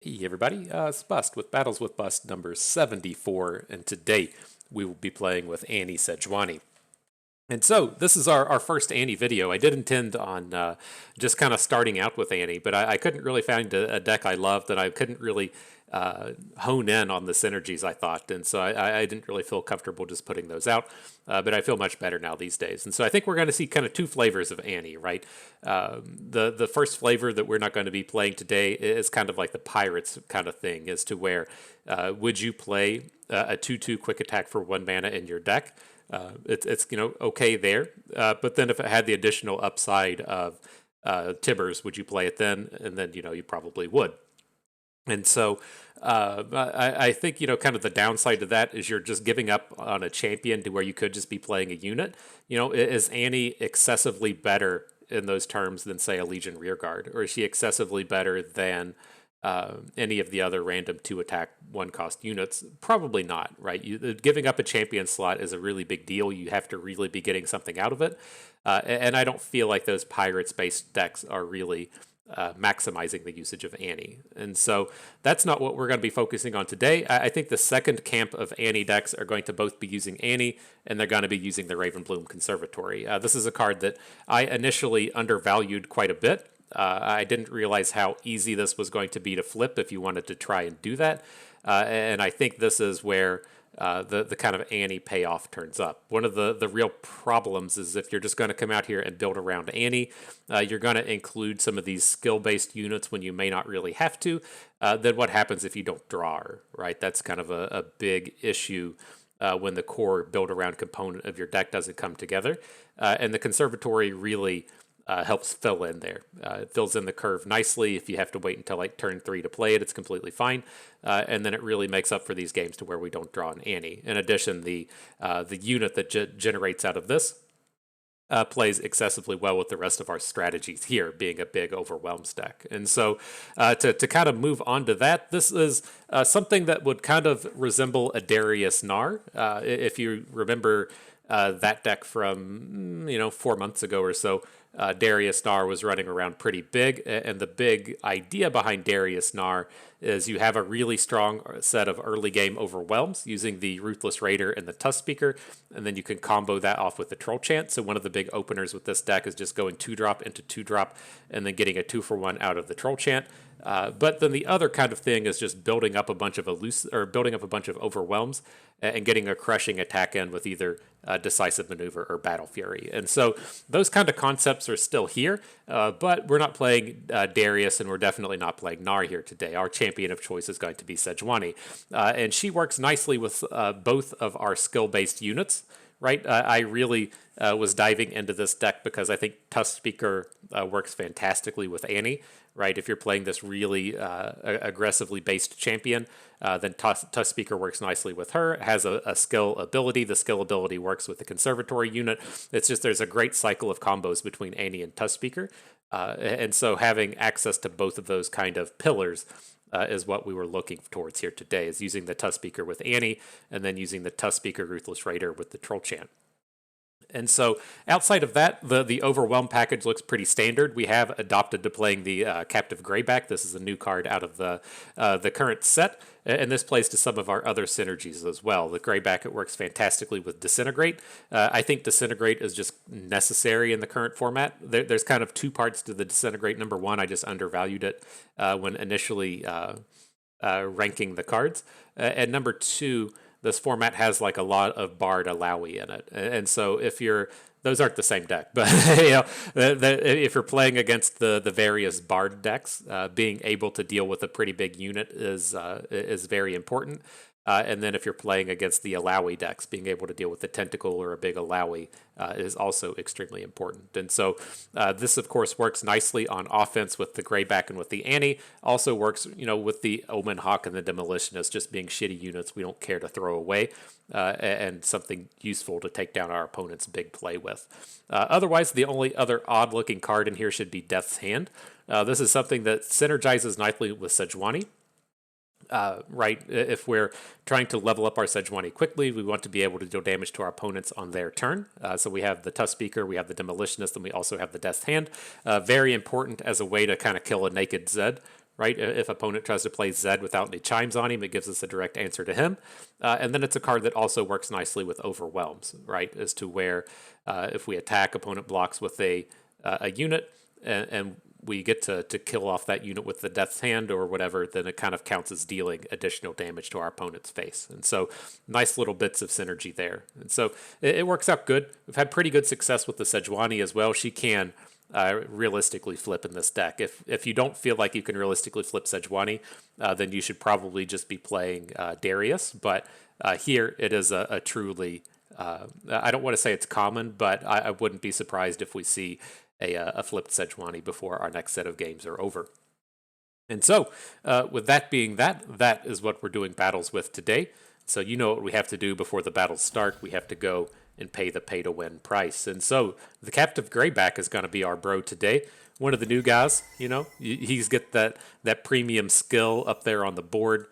Hey everybody, it's Bust with Battles with Bust number 74, and today we will be playing with Annie Sejuani. And so this is our first Annie video. I did intend on just kind of starting out with Annie, but I couldn't really find a deck I loved, and I couldn't really hone in on the synergies I thought, and so I didn't really feel comfortable just putting those out. But I feel much better now these days, and so I think we're going to see kind of two flavors of Annie, right? The first flavor that we're not going to be playing today is kind of like the Pirates kind of thing, as to where would you play a 2/2 quick attack for 1 mana in your deck? It's okay there, but then if it had the additional upside of Tibbers, would you play it then? And then you probably would. And so I think kind of the downside to that is you're just giving up on a champion to where you could just be playing a unit. Is Annie excessively better in those terms than say a Legion Rearguard, or is she excessively better than any of the other random 2 attack 1 cost units? Probably not, right? Giving up a champion slot is a really big deal. You have to really be getting something out of it. And I don't feel like those Pirates-based decks are really maximizing the usage of Annie. And so that's not what we're going to be focusing on today. I think the second camp of Annie decks are going to both be using Annie, and they're going to be using the Ravenbloom Conservatory. This is a card that I initially undervalued quite a bit. I didn't realize how easy this was going to be to flip if you wanted to try and do that. And I think this is where the kind of Annie payoff turns up. One of the real problems is if you're just going to come out here and build around Annie, you're going to include some of these skill-based units when you may not really have to. Then what happens if you don't draw her, right? That's kind of a big issue when the core build-around component of your deck doesn't come together. And the Conservatory really helps fill in there. It fills in the curve nicely. If you have to wait until like turn 3 to play it, it's completely fine. And then it really makes up for these games to where we don't draw an Annie. In addition, the unit that generates out of this plays excessively well with the rest of our strategies here, being a big Overwhelms deck. And so to kind of move on to that, this is something that would kind of resemble a Darius Nar. If you remember that deck from 4 months ago or so, Darius Nar was running around pretty big, and the big idea behind Darius Nar is you have a really strong set of early game overwhelms using the Ruthless Raider and the Tusk Speaker, and then you can combo that off with the Troll Chant. So one of the big openers with this deck is just going 2-drop into 2-drop and then getting a 2-for-1 out of the Troll Chant. But then the other kind of thing is just building up a bunch of overwhelms and getting a crushing attack in with either Decisive Maneuver or Battle Fury. And so those kind of concepts are still here, but we're not playing Darius, and we're definitely not playing Nar here today. Our champion of choice is going to be Sejuani, and she works nicely with both of our skill-based units. Right, I really was diving into this deck because I think Tusk Speaker works fantastically with Annie. Right, if you're playing this really aggressively based champion, then Tusk Speaker works nicely with her. It has a skill ability. The skill ability works with the Conservatory unit. It's just there's a great cycle of combos between Annie and Tusk Speaker, and so having access to both of those kind of pillars is what we were looking towards here today, is using the Tusk Speaker with Annie, and then using the Tusk Speaker Ruthless Raider with the Troll Chant. And so outside of that, the Overwhelm package looks pretty standard. We have adopted to playing the Captive Greyback. This is a new card out of the current set, and this plays to some of our other synergies as well. The Greyback, it works fantastically with Disintegrate. I think Disintegrate is just necessary in the current format. There's kind of two parts to the Disintegrate. Number one, I just undervalued it when initially ranking the cards. And number two, this format has like a lot of Bard Alawi in it, and so if you're those aren't the same deck, but if you're playing against the various Bard decks, being able to deal with a pretty big unit is very important. And then if you're playing against the Alawi decks, being able to deal with the Tentacle or a big Alawi is also extremely important. And so this, of course, works nicely on offense with the Greyback and with the Annie. Also works, with the Omen Hawk and the Demolitionist, just being shitty units we don't care to throw away, and something useful to take down our opponent's big play with. Otherwise, the only other odd-looking card in here should be Death's Hand. This is something that synergizes nicely with Sejuani. Right, if we're trying to level up our Sejuani quickly, we want to be able to deal damage to our opponents on their turn. So we have the Tusk Speaker, we have the Demolitionist, and we also have the Death's Hand. Very important as a way to kind of kill a naked Zed, right? If opponent tries to play Zed without any chimes on him, it gives us a direct answer to him. And then it's a card that also works nicely with Overwhelms, right? As to where if we attack, opponent blocks with a unit, and we get to kill off that unit with the Death's Hand or whatever, then it kind of counts as dealing additional damage to our opponent's face. And so nice little bits of synergy there. And so it works out good. We've had pretty good success with the Sejuani as well. She can realistically flip in this deck. If you don't feel like you can realistically flip Sejuani, then you should probably just be playing Darius. But here it is a truly, I don't want to say it's common, but I wouldn't be surprised if we see a flipped Sejuani before our next set of games are over. And so, with that being that is what we're doing battles with today. So you know what we have to do before the battles start. We have to go and pay the pay-to-win price. And so, the Captive Greyback is going to be our bro today. One of the new guys, you know, he's got that premium skill up there on the board.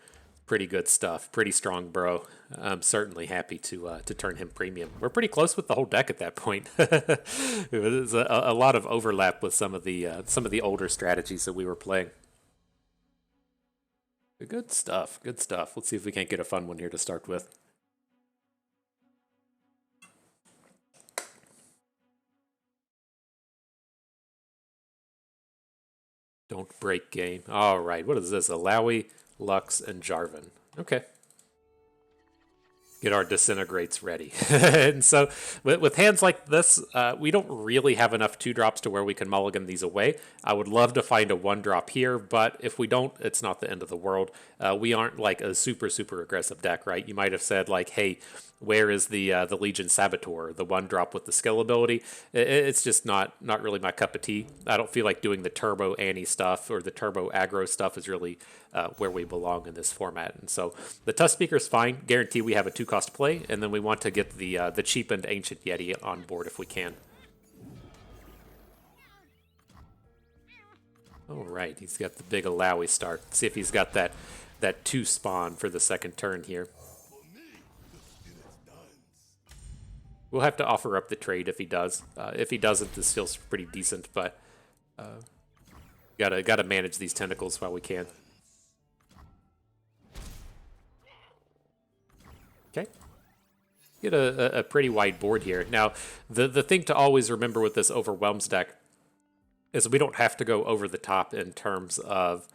Pretty good stuff. Pretty strong bro. I'm certainly happy to turn him premium. We're pretty close with the whole deck at that point. There's a lot of overlap with some of the older strategies that we were playing. Good stuff. Good stuff. Let's see if we can't get a fun one here to start with. Don't break game. All right. What is this? Alawi, Lux, and Jarvan. Okay. Get our disintegrates ready. And so with hands like this, we don't really have enough 2-drops to where we can mulligan these away. I would love to find a 1-drop here, but if we don't, it's not the end of the world. We aren't like a super aggressive deck, right? You might have said like, hey, where is the Legion Saboteur, the 1-drop with the skill ability? It's just not really my cup of tea. I don't feel like doing the turbo Annie stuff or the turbo aggro stuff is really where we belong in this format. And so the Tusk Speaker is fine. Guarantee we have a 2-cost play, and then we want to get the cheapened Ancient Yeti on board if we can. All right, he's got the big Alawi start. Let's see if he's got that 2 spawn for the second turn here. We'll have to offer up the trade if he does. If he doesn't, this feels pretty decent, but gotta manage these tentacles while we can. Okay. Get a pretty wide board here. Now, the thing to always remember with this Overwhelms deck is we don't have to go over the top in terms of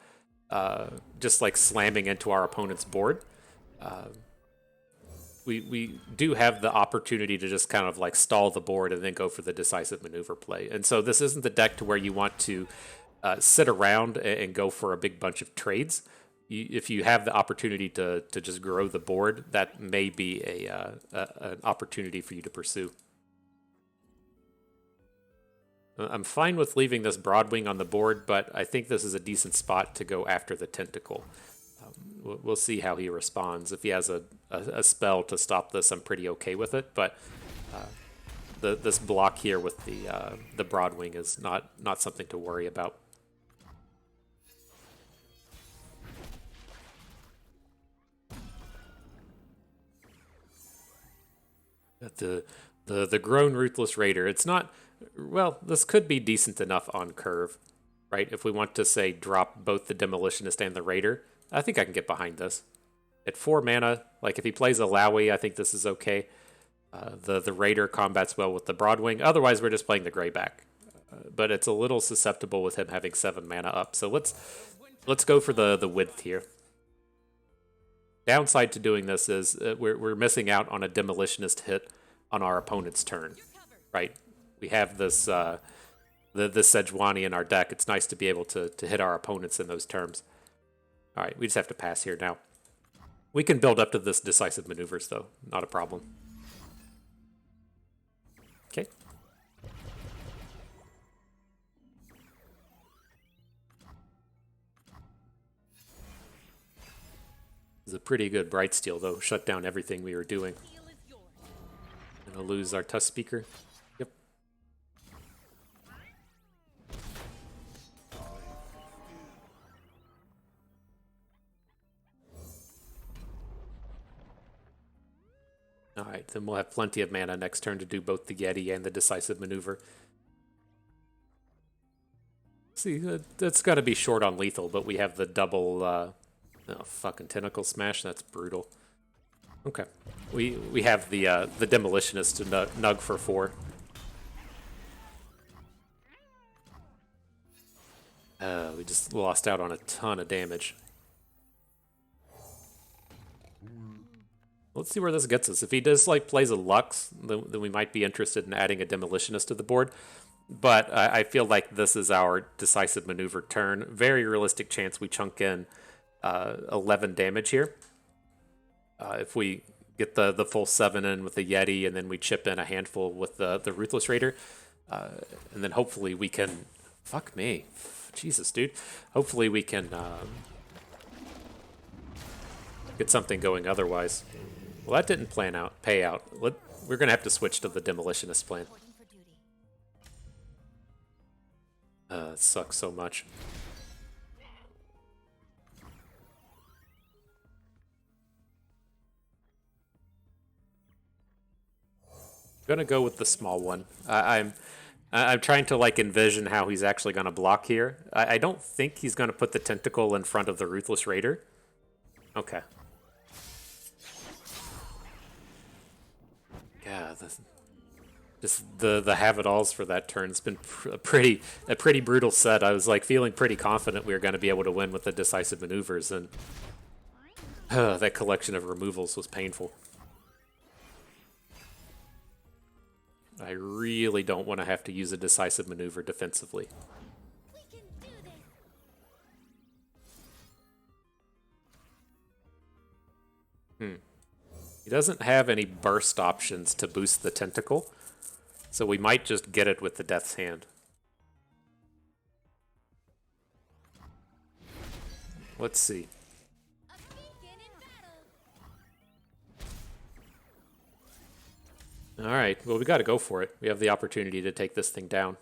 just like slamming into our opponent's board. We do have the opportunity to just kind of like stall the board and then go for the decisive maneuver play. And so this isn't the deck to where you want to sit around and go for a big bunch of trades. If you have the opportunity to just grow the board, that may be an opportunity for you to pursue. I'm fine with leaving this Broadwing on the board, but I think this is a decent spot to go after the Tentacle. We'll see how he responds. If he has a spell to stop this, I'm pretty okay with it. But this block here with the Broadwing is not something to worry about. The Grown Ruthless Raider. It's not, well, this could be decent enough on curve, right? If we want to, say, drop both the Demolitionist and the Raider, I think I can get behind this. At 4 mana, like if he plays Alawi, I think this is okay. The Raider combats well with the Broadwing. Otherwise, we're just playing the Greyback. But it's a little susceptible with him having 7 mana up. So let's go for the width here. Downside to doing this is we're missing out on a Demolitionist hit on our opponent's turn, right? We have this the Sejuani in our deck. It's nice to be able to hit our opponents in those terms. All right, we just have to pass here now. We can build up to this decisive maneuvers, though. Not a problem. Okay. This is a pretty good Bright Steel, though. Shut down everything we were doing. Gonna lose our Tusk Speaker. Yep. Alright, then we'll have plenty of mana next turn to do both the Yeti and the decisive maneuver. See, it's got to be short on lethal, but we have the double, oh, fucking tentacle smash. That's brutal. Okay, we have the demolitionist to nug for 4. We just lost out on a ton of damage. Let's see where this gets us. If he does like plays a Lux, then we might be interested in adding a demolitionist to the board. But I feel like this is our decisive maneuver turn. Very realistic chance we chunk in 11 damage here. If we get the full 7 in with the Yeti, and then we chip in a handful with the Ruthless Raider. And then hopefully we can... Fuck me. Jesus, dude. Hopefully we can get something going otherwise. Well, that didn't pay out. We're going to have to switch to the demolitionist plan. It sucks so much. Gonna go with the small one. I'm trying to like envision how he's actually gonna block here. I don't think he's gonna put the tentacle in front of the Ruthless Raider. Okay. Yeah, just the have-it-alls for that turn's been a pretty brutal set. I was like feeling pretty confident we were going to be able to win with the decisive maneuvers, and that collection of removals was painful. I really don't want to have to use a decisive maneuver defensively. He doesn't have any burst options to boost the tentacle, so we might just get it with the Death's Hand. Let's see. Alright, well we gotta go for it. We have the opportunity to take this thing down.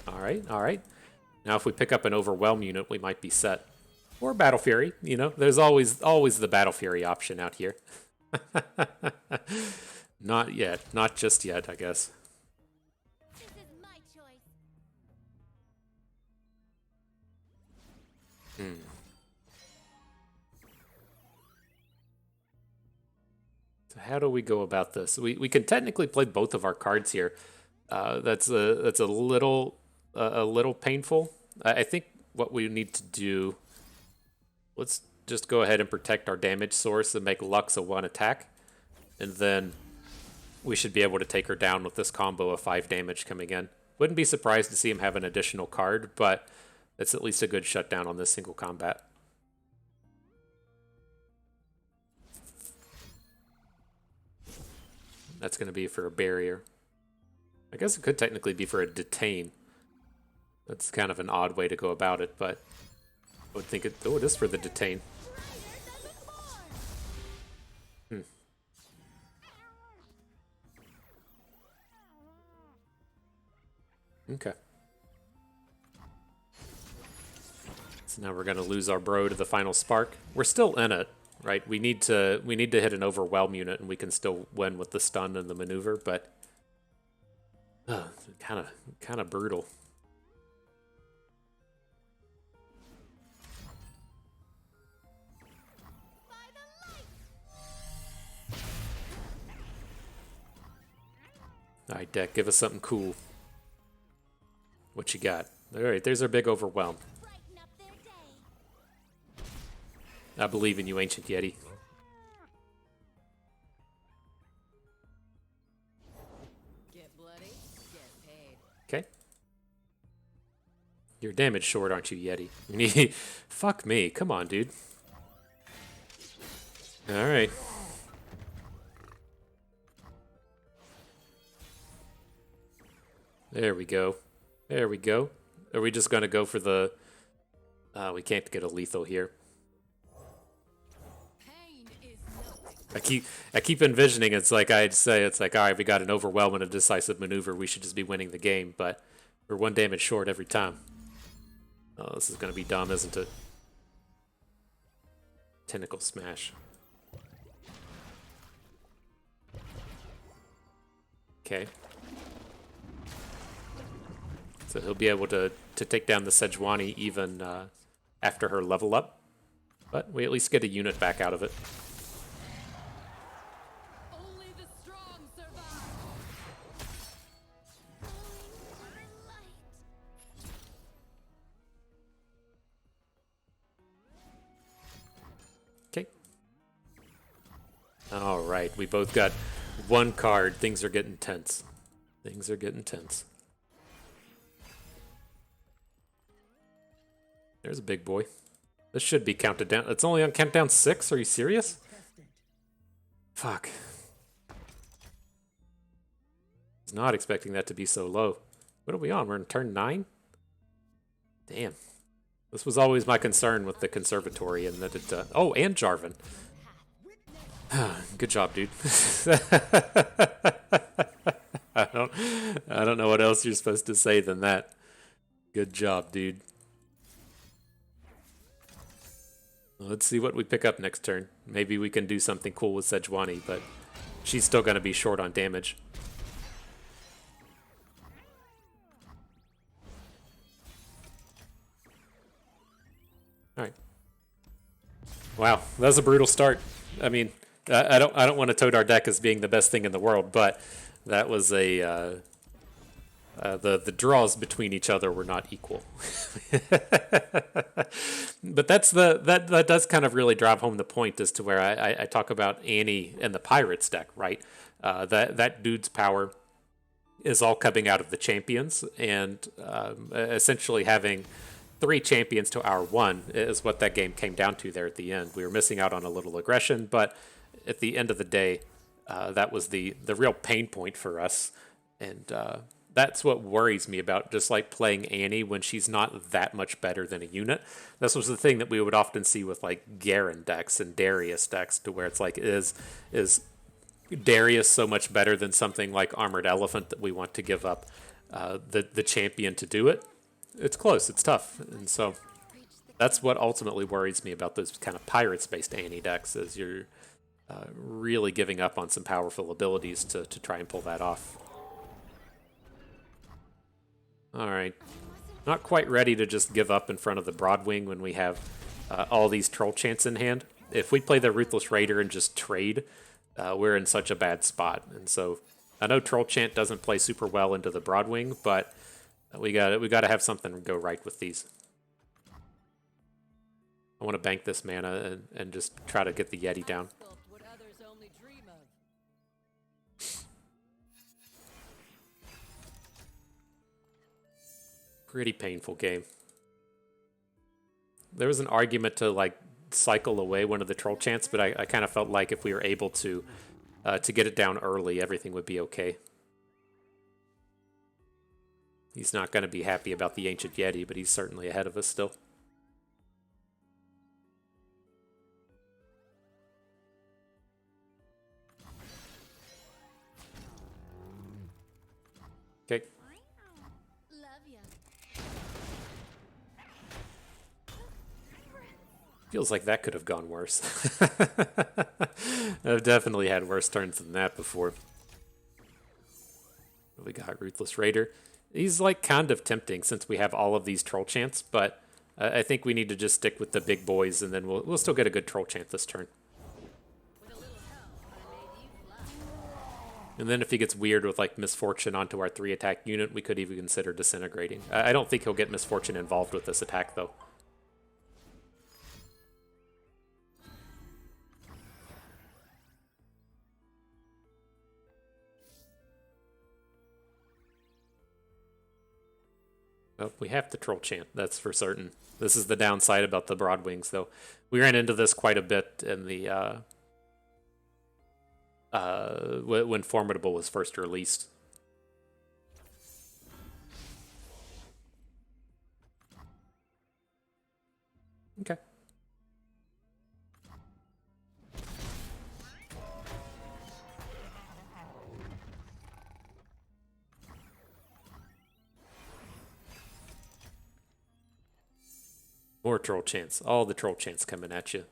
Alright, alright. Now if we pick up an Overwhelm unit, we might be set. Or Battle Fury, you know, there's always the Battle Fury option out here. Not yet, not just yet, I guess. This is my choice. So how do we go about this? We can technically play both of our cards here. That's a little painful. I think what we need to do. Let's just go ahead and protect our damage source and make Lux a 1 attack. And then we should be able to take her down with this combo of 5 damage coming in. Wouldn't be surprised to see him have an additional card, but it's at least a good shutdown on this single combat. That's going to be for a barrier. I guess it could technically be for a detain. That's kind of an odd way to go about it, but I would think it... Oh, it is for the detain. Okay. So now we're going to lose our bro to the final spark. We're still in it, right? We need to hit an Overwhelm unit, and we can still win with the stun and the maneuver, but kind of brutal. All right, deck, give us something cool. What you got? All right, there's our big Overwhelm. I believe in you, Ancient Yeti. Get bloody, get paid. Okay. You're damage short, aren't you, Yeti? Fuck me. Come on, dude. All right. There we go. There we go. Are we just going to go for the... we can't get a lethal here. I keep envisioning it's like I'd say, it's like, all right, we got an Overwhelm and a decisive maneuver. We should just be winning the game, but we're 1 damage short every time. Oh, this is going to be dumb, isn't it? Tentacle smash. Okay. So he'll be able to take down the Sejuani even after her level up. But we at least get a unit back out of it. Only the strong survive. Falling for light. Okay. All right, we both got one card. Things are getting tense. Things are getting tense. There's a big boy. This should be counted down. It's only on countdown 6? Are you serious? Fuck. I was not expecting that to be so low. What are we on? We're in turn 9? Damn. This was always my concern with the conservatory, and that it... oh, and Jarvan. Good job, dude. I don't know what else you're supposed to say than that. Good job, dude. Let's see what we pick up next turn. Maybe we can do something cool with Sejuani, but she's still going to be short on damage. All right. Wow, that was a brutal start. I mean, I don't want to tote our deck as being the best thing in the world, but that was a the draws between each other were not equal. But that does kind of really drive home the point as to where I talk about Annie and the Pirates deck, right? That dude's power is all coming out of the champions, and essentially having 3 champions to our 1 is what that game came down to there at the end. We were missing out on a little aggression, but at the end of the day, that was the real pain point for us, and that's what worries me about just like playing Annie when she's not that much better than a unit. This was the thing that we would often see with like Garen decks and Darius decks, to where it's like, is Darius so much better than something like Armored Elephant that we want to give up the champion to do it? It's close, it's tough, and so that's what ultimately worries me about those kind of Pirates-based Annie decks, is you're really giving up on some powerful abilities to try and pull that off. Alright, not quite ready to just give up in front of the Broadwing when we have all these Troll Chants in hand. If we play the Ruthless Raider and just trade, we're in such a bad spot. And so I know Troll Chant doesn't play super well into the Broadwing, but we got to have something go right with these. I want to bank this mana and just try to get the Yeti down. What others only dream of. Pretty painful game. There was an argument to like cycle away one of the Troll Chants, but I kind of felt like if we were able to get it down early, everything would be okay. He's not going to be happy about the Ancient Yeti, but he's certainly ahead of us still. Okay. Love ya. Feels like that could have gone worse. I've definitely had worse turns than that before. We got Ruthless Raider. He's like kind of tempting since we have all of these Troll Chants, but I think we need to just stick with the big boys, and then we'll still get a good Troll Chant this turn. With a little help, I made you fly. And then if he gets weird with like Misfortune onto our 3-attack unit, we could even consider disintegrating. I don't think he'll get Misfortune involved with this attack though. Oh, we have to Troll Chant, that's for certain. This is the downside about the Broadwings, though. We ran into this quite a bit in the when Formidable was first released. Okay. More Troll Chants. All the Troll Chants coming at you.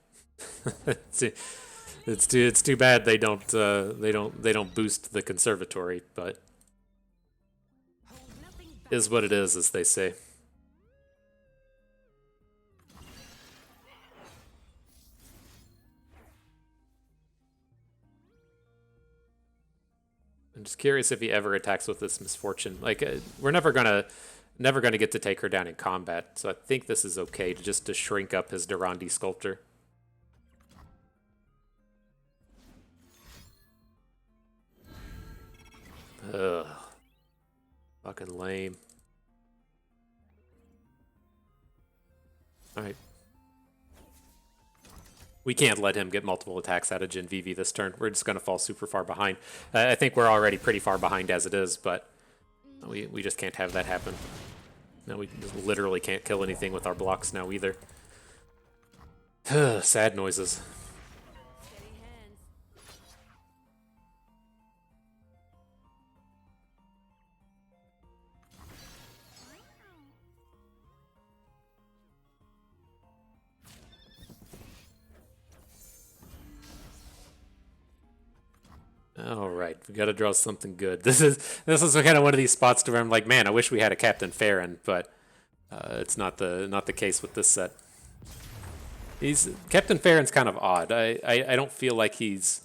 it's too bad they don't boost the conservatory, but Is what it is, as they say. I'm just curious if he ever attacks with this misfortune. Like, we're never gonna get to take her down in combat, so I think this is okay to just to shrink up his Durandi Sculptor. Ugh. Fucking lame. Alright. We can't let him get multiple attacks out of Jin Vivi this turn. We're just going to fall super far behind. I think we're already pretty far behind as it is, but we just can't have that happen. No, we literally can't kill anything with our blocks now either. Sad noises. Steady hands. All right, we got to draw something good. This is kind of one of these spots to where I'm like, man, I wish we had a Captain Farron, but it's not the case with this set. Captain Farron's kind of odd. I don't feel like he's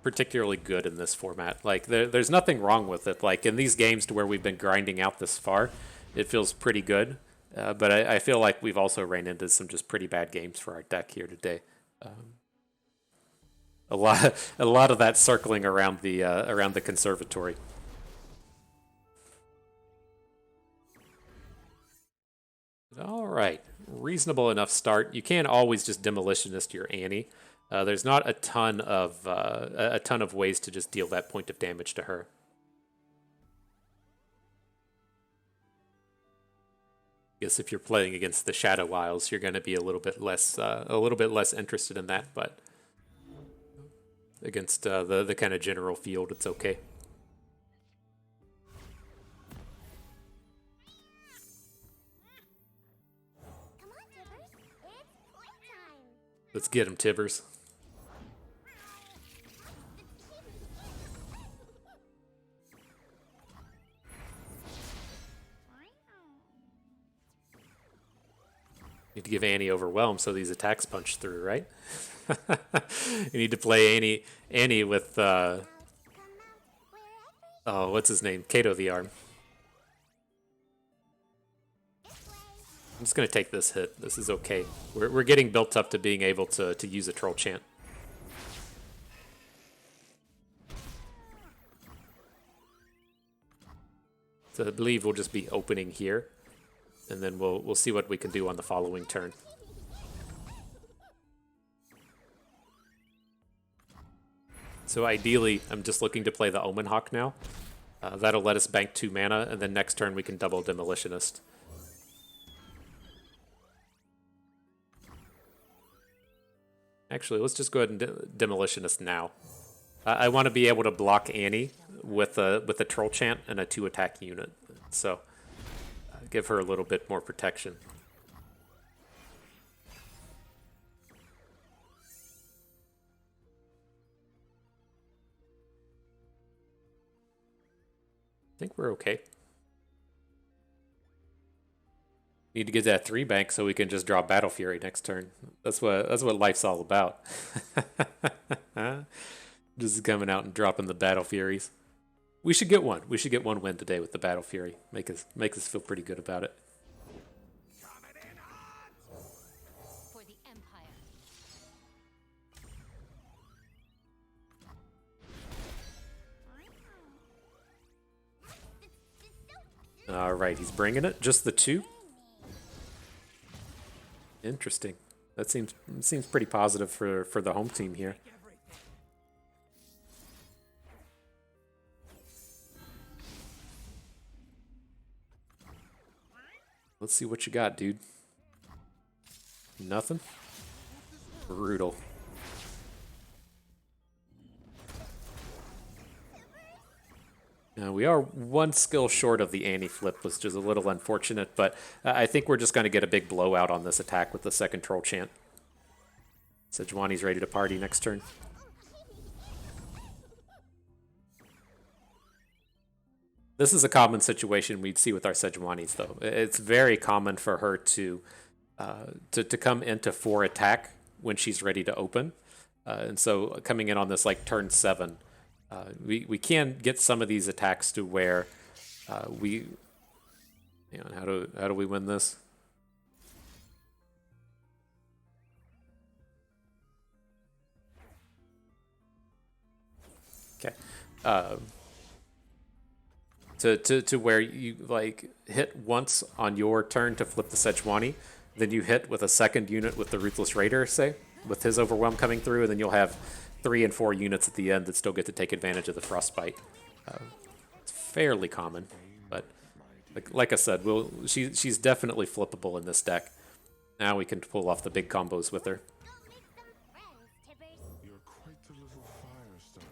particularly good in this format. Like there's nothing wrong with it. Like in these games to where we've been grinding out this far, it feels pretty good. But I feel like we've also ran into some just pretty bad games for our deck here today. A lot of that circling around the conservatory. All right, reasonable enough start. You can't always just demolitionist your Annie. There's not a ton of ways to just deal that point of damage to her. I guess if you're playing against the Shadow Isles, you're going to be a little bit less interested in that, but against the kind of general field, it's okay. Let's get him, Tibbers. Need to give Annie Overwhelm so these attacks punch through, right? You need to play Annie with oh, what's his name? Kato the Arm. I'm just gonna take this hit. This is okay. We're getting built up to being able to use a troll chant. So I believe we'll just be opening here, and then we'll see what we can do on the following turn. So ideally, I'm just looking to play the Omen Hawk now. That'll let us bank 2 mana, and then next turn we can double Demolitionist. Actually, let's just go ahead and Demolitionist now. I want to be able to block Annie with a Troll Chant and a 2-attack unit. So give her a little bit more protection. I think we're okay. Need to get that 3 bank so we can just draw Battle Fury next turn. That's what life's all about. Just coming out and dropping the Battle Furies. We should get one. We should get one win today with the Battle Fury. Make us feel pretty good about it. For the Empire. All right, he's bringing it. Just the 2. Interesting. That seems pretty positive for the home team here. Let's see what you got, dude. Nothing? Brutal. We are 1 skill short of the Annie flip, which is a little unfortunate, but I think we're just going to get a big blowout on this attack with the second Troll Chant. Sejuani's ready to party next turn. This is a common situation we'd see with our Sejuanis, though. It's very common for her to come into 4 attack when she's ready to open. And so coming in on this like turn 7, we can get some of these attacks to where we... Hang on, how do we win this? Okay. To where you like hit once on your turn to flip the Sejuani, then you hit with a second unit with the Ruthless Raider, say, with his Overwhelm coming through, and then you'll have 3 and 4 units at the end that still get to take advantage of the Frostbite. It's fairly common, but like I said, she's definitely flippable in this deck. Now we can pull off the big combos with her. You're quite the little fire starter.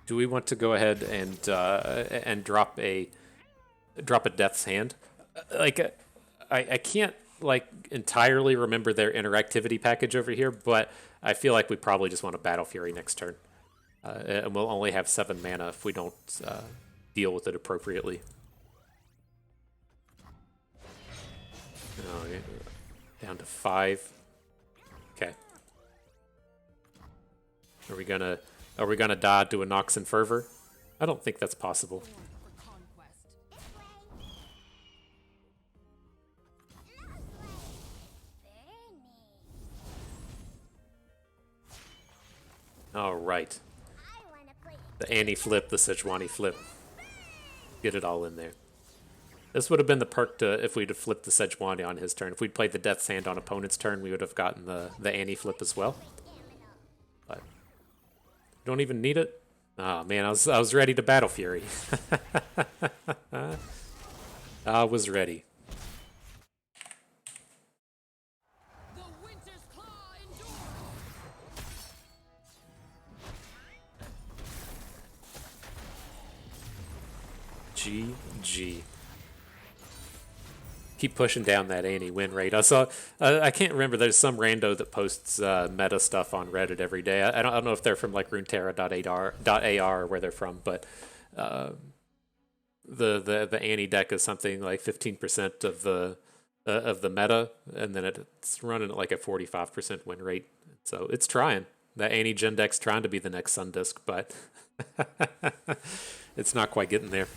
Do we want to go ahead and drop a Death's Hand? Like, I can't like entirely remember their interactivity package over here, but I feel like we probably just want to Battle Fury next turn, and we'll only have 7 mana if we don't deal with it appropriately. Oh, yeah. Down to 5. Okay. Are we gonna dodge to a Nox and Fervor? I don't think that's possible. All right. The Annie flip, the Sejuani flip. Get it all in there. This would have been the perk to if we'd have flipped the Sejuani on his turn. If we'd played the Death's Hand on opponent's turn, we would have gotten the Annie flip as well. But don't even need it. Oh man, I was ready to Battle Fury. I was ready. The winter's claw endures. GG. Keep pushing down that Annie win rate. I saw. I can't remember. There's some rando that posts meta stuff on Reddit every day. I don't know if they're from like Runeterra.ar or where they're from, but the Annie deck is something like 15% of the meta, and then it's running at like a 45% win rate. So it's trying. The Annie Gen deck's trying to be the next Sundisk, but it's not quite getting there.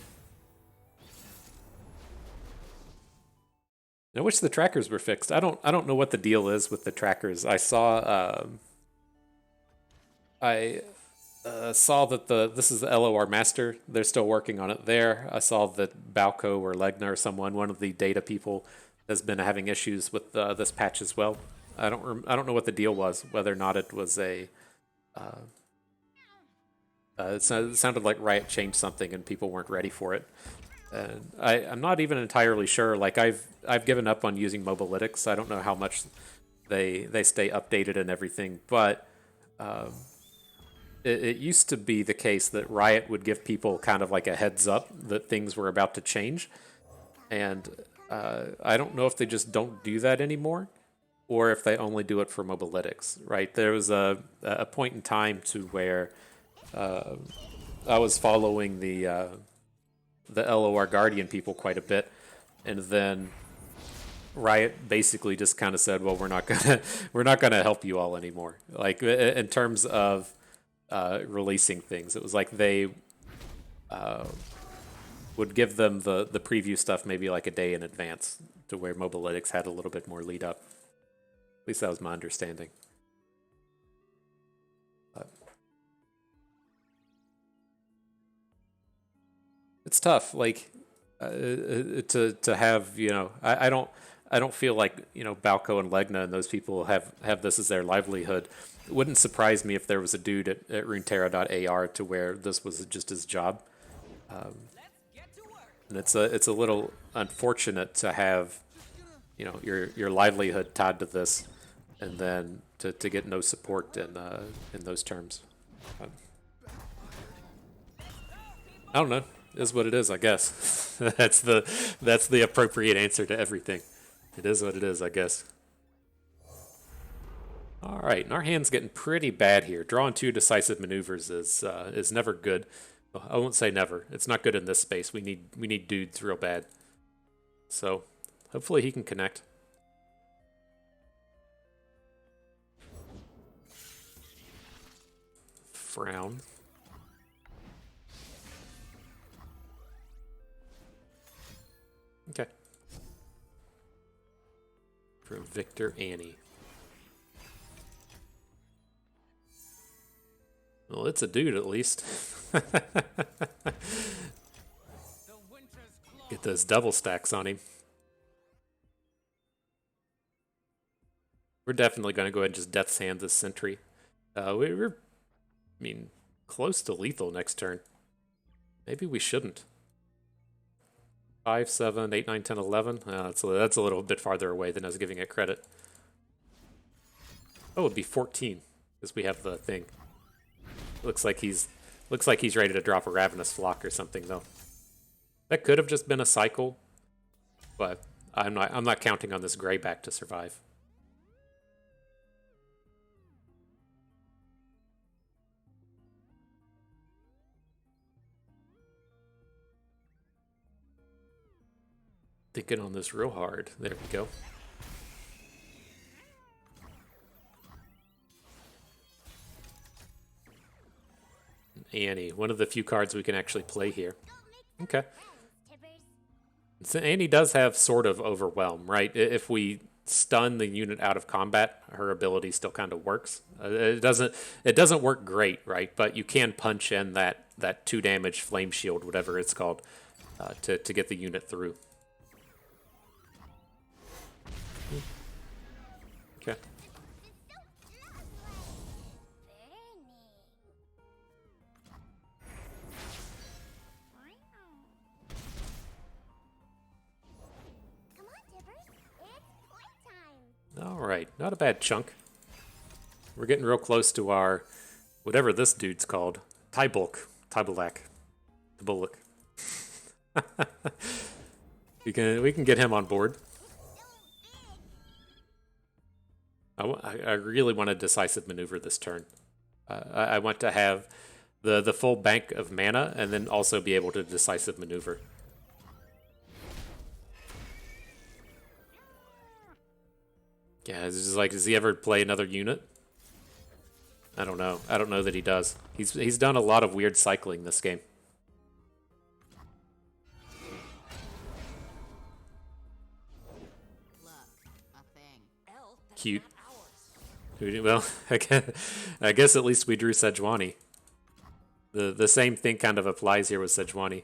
I wish the trackers were fixed. I don't know what the deal is with the trackers. I saw that this is the LOR master. They're still working on it there. I saw that Balco or Legna or one of the data people, has been having issues with this patch as well. I don't know what the deal was. Whether or not it was a it sounded like Riot changed something and people weren't ready for it. And I'm not even entirely sure. Like I've given up on using Mobalytics. I don't know how much they stay updated and everything, but it used to be the case that Riot would give people kind of like a heads up that things were about to change, and I don't know if they just don't do that anymore, or if they only do it for Mobalytics. Right? There was a point in time to where I was following the LOR Guardian people quite a bit, and then Riot basically just kind of said, "Well, we're not gonna help you all anymore." Like in terms of releasing things, it was like they would give them the preview stuff maybe like a day in advance, to where Mobalytics had a little bit more lead up. At least that was my understanding. It's tough, like to have, you know. I don't feel like, you know, Balco and Legna and those people have this as their livelihood. It wouldn't surprise me if there was a dude at Runeterra.ar to where this was just his job, and it's a little unfortunate to have, you know, your livelihood tied to this, and then to get no support in those terms. I don't know. It is what it is, I guess. that's the appropriate answer to everything. It is what it is, I guess. All right, and our hand's getting pretty bad here. Drawing 2 decisive maneuvers is never good. Well, I won't say never. It's not good in this space. We need dudes real bad. So hopefully he can connect. Frown. Okay. From Victor Annie. Well, it's a dude at least. Get those double stacks on him. We're definitely going to go ahead and just Death's Hand this Sentry. We're, I mean, close to lethal next turn. Maybe we shouldn't. 5, 7, 8, 9, 10, 11. That's a little bit farther away than I was giving it credit. Oh, it'd be 14 because we have the thing. Looks like he's ready to drop a Ravenous Flock or something though. That could have just been a cycle, but I'm not counting on this Greyback to survive. Thinking on this real hard. There we go. Annie, one of the few cards we can actually play here. Okay. So Annie does have sort of Overwhelm, right? If we stun the unit out of combat, her ability still kind of works. It doesn't work great, right? But you can punch in that 2 damage flame shield, whatever it's called, to get the unit through. Okay. All right, not a bad chunk. We're getting real close to our, whatever this dude's called, Tybulk, the Bullock. we can get him on board. I really want a decisive maneuver this turn. I want to have the full bank of mana and then also be able to decisive maneuver. Yeah, it's just like, does he ever play another unit? I don't know. I don't know that he does. He's done a lot of weird cycling this game. Cute. Well, I guess at least we drew Sejuani. The same thing kind of applies here with Sejuani.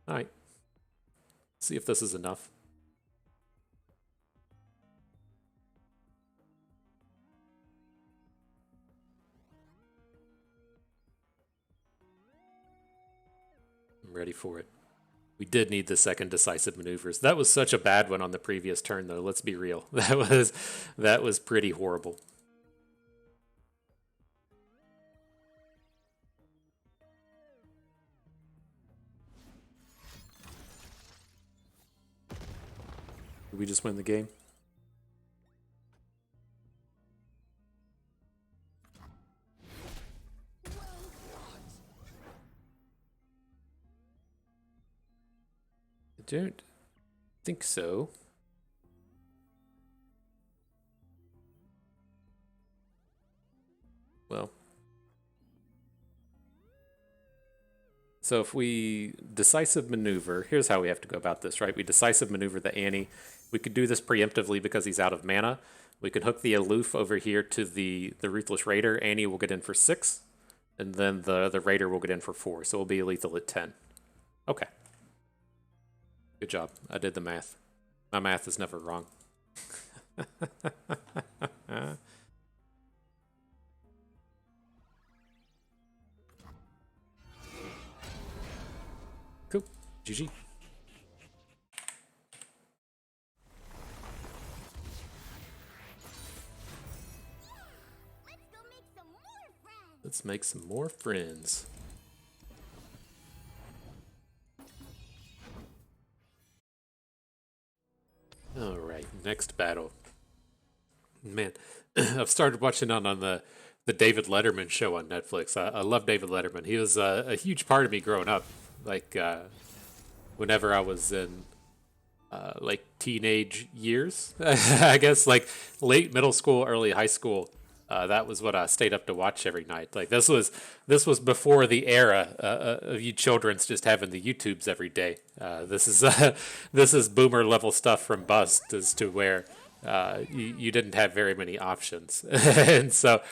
Alright. See if this is enough. I'm ready for it. We did need the second decisive maneuvers. That was such a bad one on the previous turn, though. Let's be real. That was pretty horrible. Did we just win the game? I don't think so. Well. So if we decisive maneuver, here's how we have to go about this, right? We decisive maneuver the Annie. We could do this preemptively because he's out of mana. We could hook the aloof over here to the Ruthless Raider. Annie will get in for 6, and then the Raider will get in for 4. So we'll be lethal at 10. Okay. Good job. I did the math. My math is never wrong. Cool. GG. Let's make some more friends. All right, next battle. Man, I've started watching on the David Letterman show on Netflix. I love David Letterman. He was a huge part of me growing up. Like whenever I was in like teenage years, I guess like late middle school, early high school. That was what I stayed up to watch every night. Like this was before the era of you childrens just having the YouTubes every day. This is this is boomer level stuff from Bust as to where you didn't have very many options, and so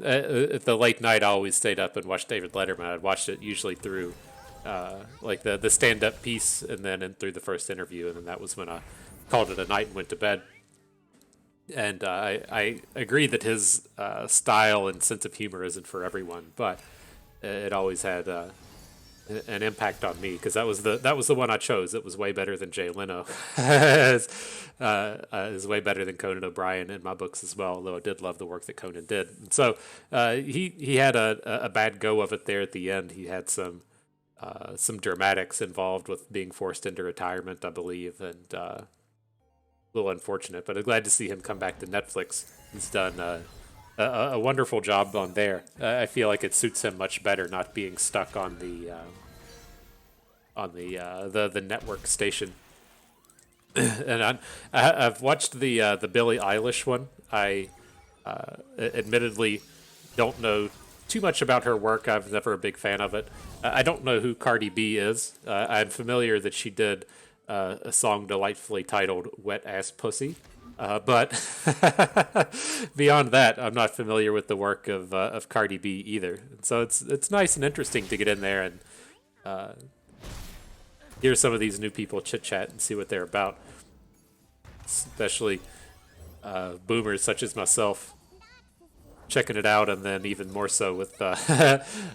at the late night I always stayed up and watched David Letterman. I'd watched it usually through like the stand up piece and then in through the first interview, and then that was when I called it a night and went to bed. And I agree that his style and sense of humor isn't for everyone, but it always had an impact on me because that was the one I chose. It was way better than Jay Leno. Is way better than Conan O'Brien in my books as well. Although I did love the work that Conan did. And so he had a bad go of it there at the end. He had some dramatics involved with being forced into retirement, I believe, and little unfortunate, but I'm glad to see him come back to Netflix. He's done a wonderful job on there. I feel like it suits him much better not being stuck on the network station. And I've watched the Billie Eilish one. I admittedly don't know too much about her work. I'm never a big fan of it. I don't know who Cardi B is. I'm familiar that she did a song delightfully titled "Wet Ass Pussy," but beyond that, I'm not familiar with the work of Cardi B either. And so it's nice and interesting to get in there and hear some of these new people chit chat and see what they're about, especially boomers such as myself checking it out, and then even more so with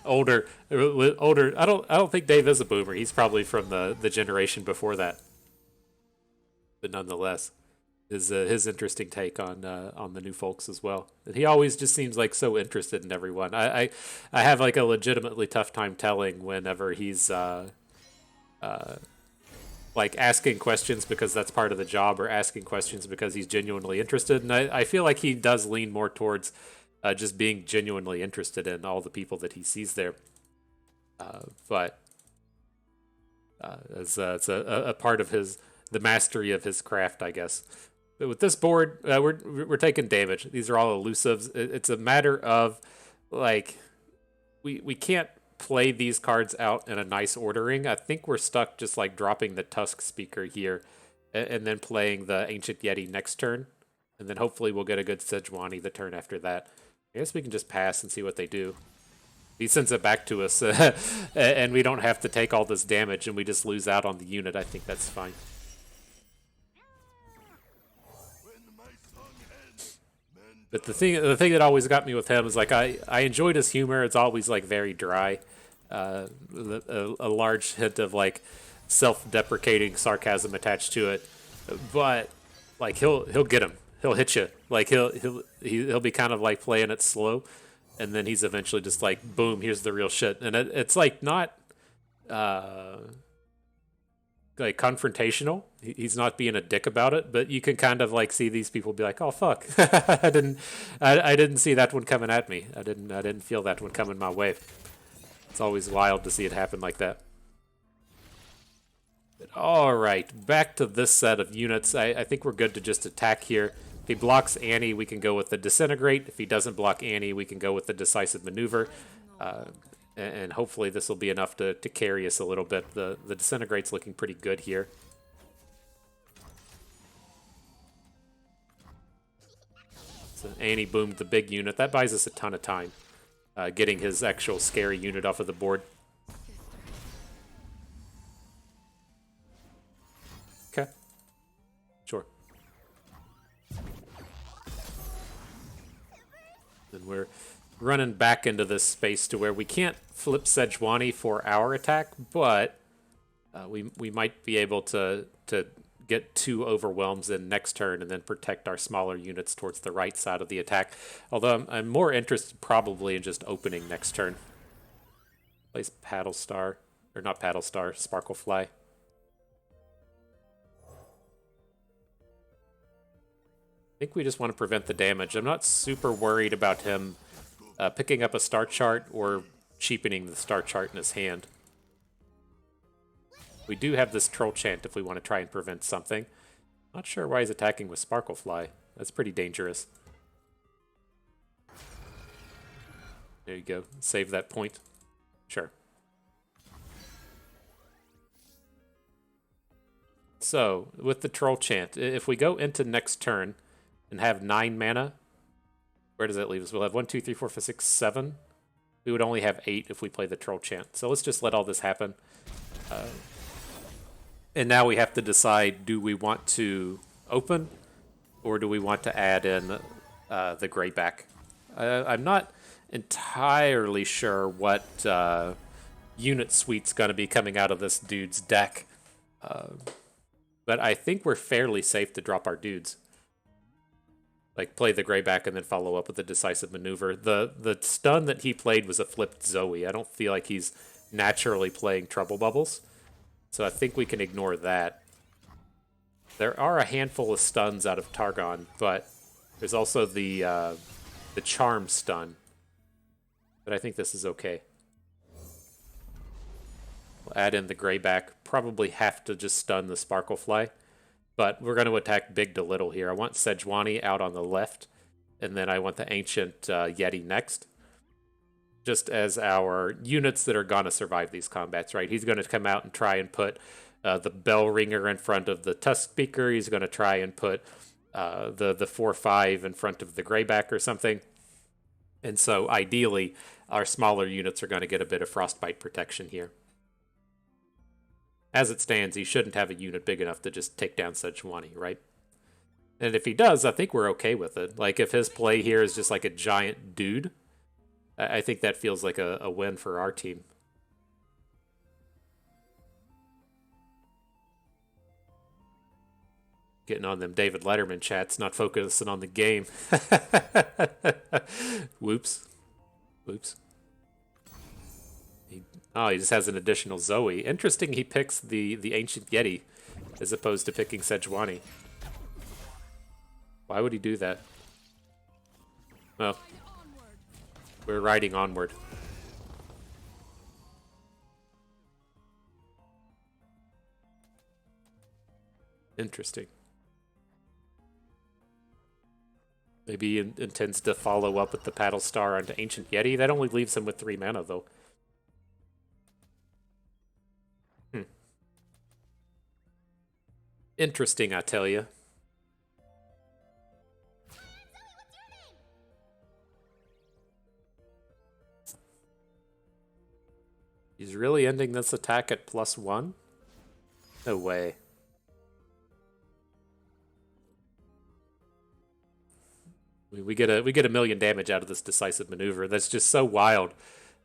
older. I don't think Dave is a boomer. He's probably from the generation before that, but nonetheless, his interesting take on the new folks as well. And he always just seems like so interested in everyone. I have like a legitimately tough time telling whenever he's like asking questions because that's part of the job, or asking questions because he's genuinely interested. And I feel like he does lean more towards just being genuinely interested in all the people that he sees there. But it's a part of the mastery of his craft, I guess. But with this board, we're taking damage. These are all elusives. It's a matter of like we can't play these cards out in a nice ordering. I think we're stuck just like dropping the Tusk Speaker here and then playing the Ancient Yeti next turn. And then hopefully we'll get a good Sejuani the turn after that. I guess we can just pass and see what they do. He sends it back to us, and we don't have to take all this damage, and we just lose out on the unit. I think that's fine. But the thing that always got me with him is like I enjoyed his humor. It's always like very dry, a large hint of like self-deprecating sarcasm attached to it. But like he'll get him. He'll hit you. Like he'll be kind of like playing it slow, and then he's eventually just like, boom, here's the real shit. And it's like not like confrontational. He's not being a dick about it, but you can kind of like see these people be like, oh fuck, I didn't see that one coming at me. I didn't feel that one coming my way. It's always wild to see it happen like that. All right, back to this set of units. I think we're good to just attack here. If he blocks Annie, we can go with the Disintegrate. If he doesn't block Annie, we can go with the Decisive Maneuver. And hopefully this will be enough to carry us a little bit. The Disintegrate's looking pretty good here. So Annie boomed the big unit. That buys us a ton of time, getting his actual scary unit off of the board. Okay. Sure. And we're running back into this space to where we can't flip Sejuani for our attack, but we might be able to get 2 overwhelms in next turn and then protect our smaller units towards the right side of the attack. Although I'm more interested probably in just opening next turn. Place Paddle Star, or not Paddle Star, Sparklefly. I think we just want to prevent the damage. I'm not super worried about him picking up a star chart or cheapening the star chart in his hand. We do have this Troll Chant if we want to try and prevent something. Not sure why he's attacking with Sparklefly. That's pretty dangerous. There you go. Save that point. Sure. So, with the Troll Chant, if we go into next turn and have 9 mana, where does that leave us? We'll have 1, 2, 3, 4, 5, 6, 7. We would only have 8 if we play the Troll Chant. So let's just let all this happen. And now we have to decide, do we want to open or do we want to add in the Greyback? I'm not entirely sure what unit suite's going to be coming out of this dude's deck. But I think we're fairly safe to drop our dudes. Like, play the Greyback and then follow up with a decisive maneuver. The stun that he played was a flipped Zoe. I don't feel like he's naturally playing Trouble Bubbles. So I think we can ignore that. There are a handful of stuns out of Targon, but there's also the Charm stun. But I think this is okay. We'll add in the Greyback. Probably have to just stun the Sparklefly. But we're going to attack big to little here. I want Sejuani out on the left, and then I want the Ancient Yeti next. Just as our units that are going to survive these combats, right? He's going to come out and try and put the Bell Ringer in front of the Tusk Speaker. He's going to try and put the 4/5 in front of the Greyback or something. And so ideally, our smaller units are going to get a bit of Frostbite protection here. As it stands, he shouldn't have a unit big enough to just take down Sejuani, right? And if he does, I think we're okay with it. Like, if his play here is just like a giant dude, I think that feels like a win for our team. Getting on them David Letterman chats, not focusing on the game. Whoops. Whoops. He just has an additional Zoe. Interesting he picks the Ancient Yeti as opposed to picking Sejuani. Why would he do that? Well, we're riding onward. Interesting. Maybe he intends to follow up with the Paddle Star onto Ancient Yeti. That only leaves him with 3 mana, though. Interesting, I tell you. He's really ending this attack at +1? No way. We get a million damage out of this decisive maneuver. That's just so wild.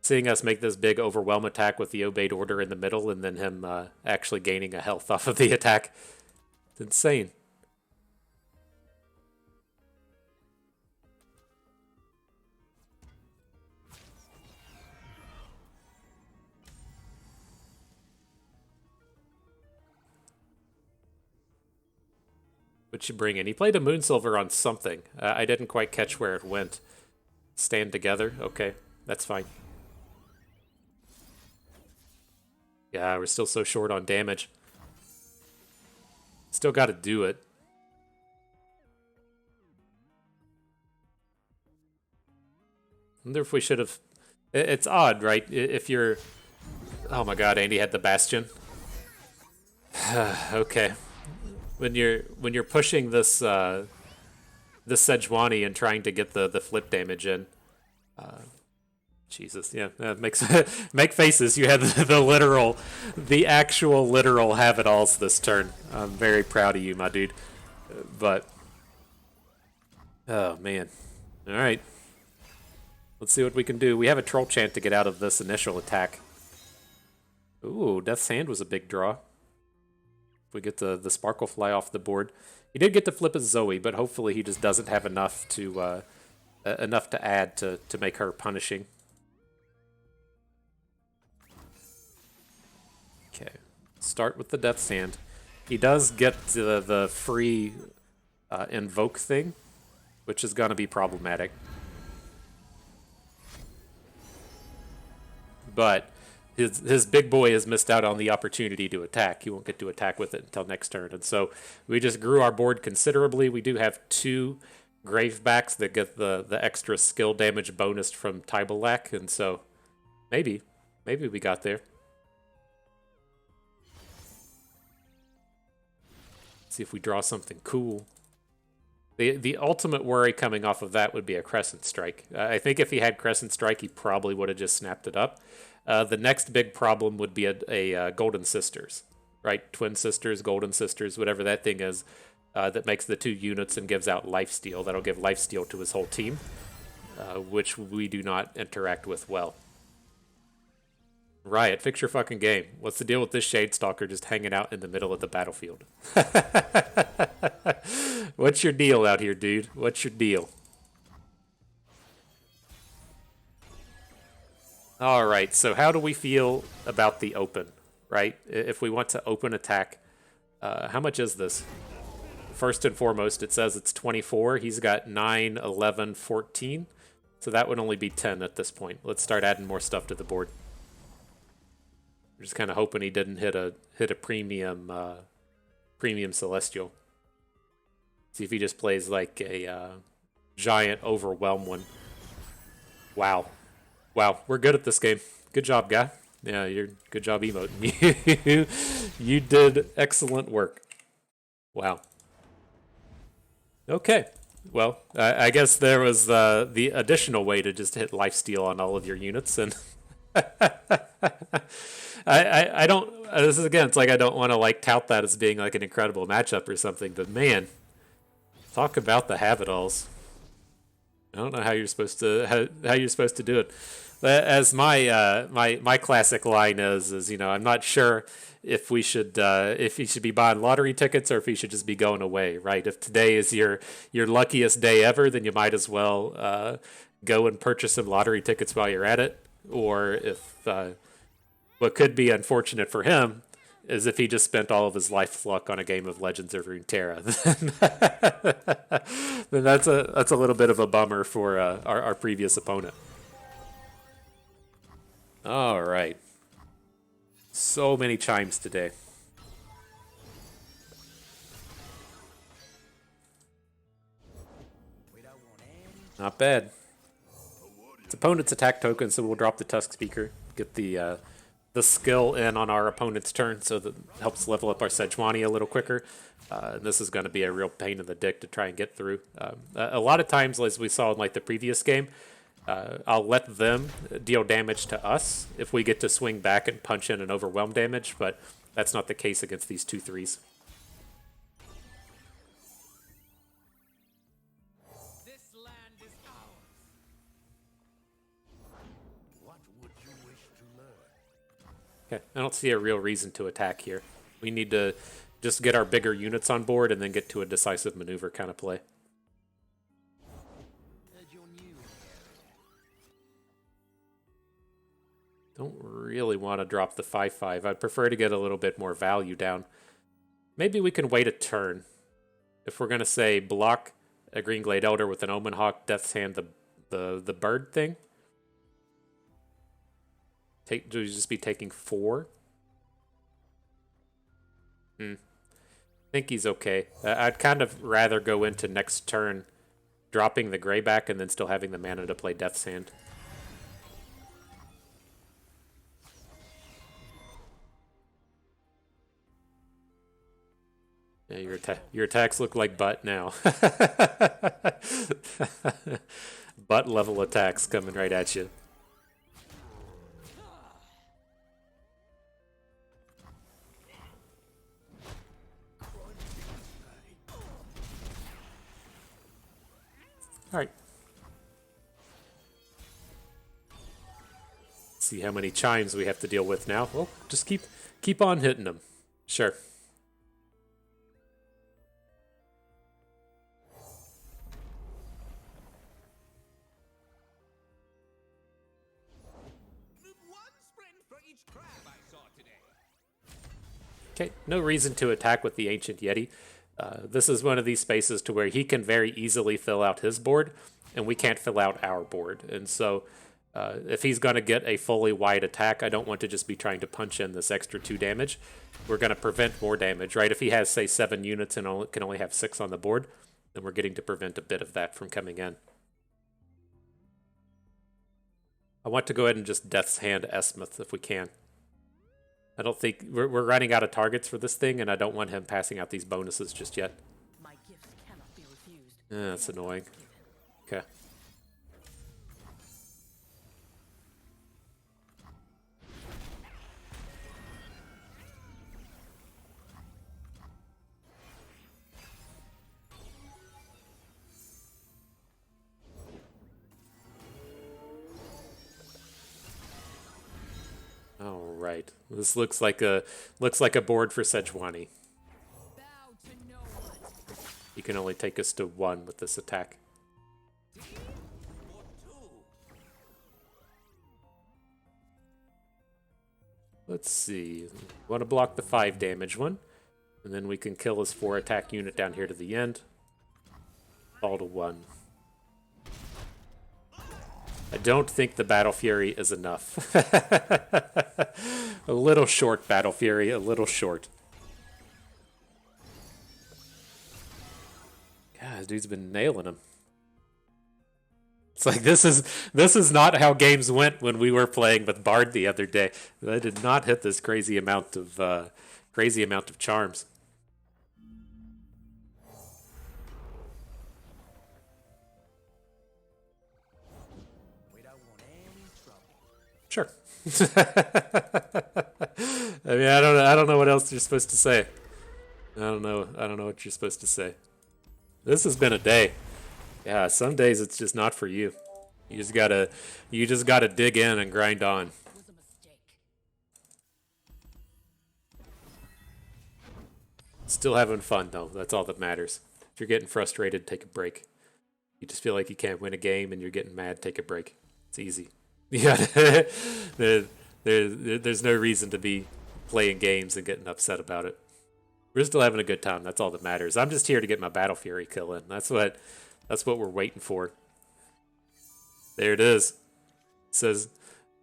Seeing us make this big overwhelm attack with the Obeyed Order in the middle and then him actually gaining a health off of the attack. It's insane. What you bring in? He played a Moonsilver on something. I didn't quite catch where it went. Stand together? Okay, that's fine. Yeah, we're still so short on damage. Still got to do it. Wonder if we should have... It's odd, right? If you're... Oh my god, Andy had the Bastion. Okay. When you're pushing this this Sejuani and trying to get the flip damage in, Jesus, yeah, makes make faces. You had the actual literal have-it-alls this turn. I'm very proud of you, my dude. But oh man, all right, let's see what we can do. We have a Troll Chant to get out of this initial attack. Ooh, Death's Hand was a big draw. If we get the Sparkle Fly off the board. He did get to flip his Zoe, but hopefully he just doesn't have enough to add to make her punishing. Okay, start with the Death's Hand. He does get the free invoke thing, which is going to be problematic. But his big boy has missed out on the opportunity to attack. He won't get to attack with it until next turn. And so we just grew our board considerably. We do have 2 Gravebacks that get the extra skill damage bonus from Tybalak. And so maybe we got there. See if we draw something cool. The ultimate worry coming off of that would be a Crescent Strike. I think if he had Crescent Strike, he probably would have just snapped it up. The next big problem would be a Golden Sisters, right? Twin Sisters, Golden Sisters, whatever that thing is, that makes the 2 units and gives out Lifesteal. That'll give Lifesteal to his whole team, which we do not interact with well. Riot, fix your fucking game. What's the deal with this Shade Stalker just hanging out in the middle of the battlefield? What's your deal out here, dude? What's your deal? All right, so how do we feel about the open, right? If we want to open attack, how much is this? First and foremost, it says it's 24. He's got 9, 11, 14. So that would only be 10 at this point. Let's start adding more stuff to the board. We're just kind of hoping he didn't hit a premium Celestial. See if he just plays like a giant Overwhelm one. Wow, we're good at this game. Good job, guy. Yeah, you're good job emoting. You did excellent work. Wow. Okay. Well, I guess there was the additional way to just hit Lifesteal on all of your units, and I don't. This is again. It's like I don't want to like tout that as being like an incredible matchup or something. But man, talk about the have-it-alls. I don't know how you're supposed to how you're supposed to do it. As my classic line is I'm not sure if we should if you should be buying lottery tickets or if you should just be going away, right? If today is your luckiest day ever, then you might as well go and purchase some lottery tickets while you're at it. Or if what could be unfortunate for him is if he just spent all of his life luck on a game of Legends of Runeterra, then that's a little bit of a bummer for our previous opponent. All right. So many chimes today. Not bad. It's opponent's attack token, so we'll drop the Tusk Speaker, get the skill in on our opponent's turn, so that helps level up our Sejuani a little quicker. This is going to be a real pain in the dick to try and get through. A lot of times, as we saw in like the previous game, I'll let them deal damage to us if we get to swing back and punch in and overwhelm damage, but that's not the case against these 2/3s. This land is ours. What would you wish to learn? Okay, I don't see a real reason to attack here. We need to just get our bigger units on board and then get to a decisive maneuver kind of play. Don't really want to drop the 5/5. I'd prefer to get a little bit more value down. Maybe we can wait a turn. If we're going to say block a Green Glade Elder with an Omen Hawk, Death's Hand, the bird thing. Do we just be taking 4? I think he's okay. I'd kind of rather go into next turn dropping the Greyback and then still having the mana to play Death's Hand. Yeah, your attacks look like butt now. Butt level attacks coming right at you. All right. See how many chimes we have to deal with now. Well, just keep on hitting them. Sure. Okay, no reason to attack with the Ancient Yeti. This is one of these spaces to where he can very easily fill out his board, and we can't fill out our board. And so if he's going to get a fully wide attack, I don't want to just be trying to punch in this extra 2 damage. We're going to prevent more damage, right? If he has, say, 7 units and can only have 6 on the board, then we're getting to prevent a bit of that from coming in. I want to go ahead and just Death's Hand Esmuth if we can. I don't think we're running out of targets for this thing, and I don't want him passing out these bonuses just yet. My gifts cannot be refused. That's annoying. Okay. All right. This looks like a board for Sejuani. Bow to no one. You can only take us to 1 with this attack. Let's see. Want to block the 5 damage one, and then we can kill his 4 attack unit down here to the end. All to 1. I don't think the Battle Fury is enough. A little short, Battle Fury, a little short. God, this dude's been nailing him. It's like this is not how games went when we were playing with Bard the other day. I did not hit this crazy amount of charms. We don't want any trouble. Sure. I mean, I don't know what else you're supposed to say. I don't know what you're supposed to say. This has been a day. Yeah, some days it's just not for you. You just gotta dig in and grind on. It was a mistake. Still having fun though. That's all that matters. If you're getting frustrated, take a break. You just feel like you can't win a game and you're getting mad, take a break. It's easy. Yeah, there's no reason to be playing games and getting upset about it. We're still having a good time. That's all that matters. I'm just here to get my Battle Fury kill in. That's what we're waiting for. There it is. It says,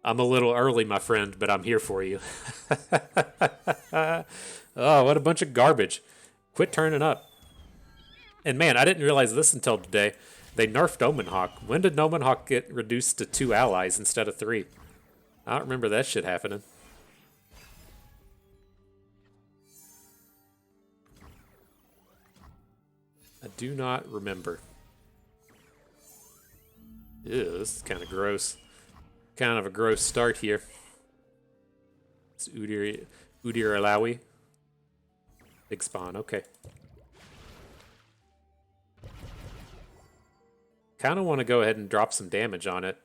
I'm a little early, my friend, but I'm here for you. Oh, what a bunch of garbage. Quit turning up. And man, I didn't realize this until today. They nerfed Omen Hawk. When did Omen Hawk get reduced to 2 allies instead of 3? I don't remember that shit happening. I do not remember. Ew, this is kind of gross. Kind of a gross start here. It's Udyr Alawi. Big spawn, okay. Kind of want to go ahead and drop some damage on it.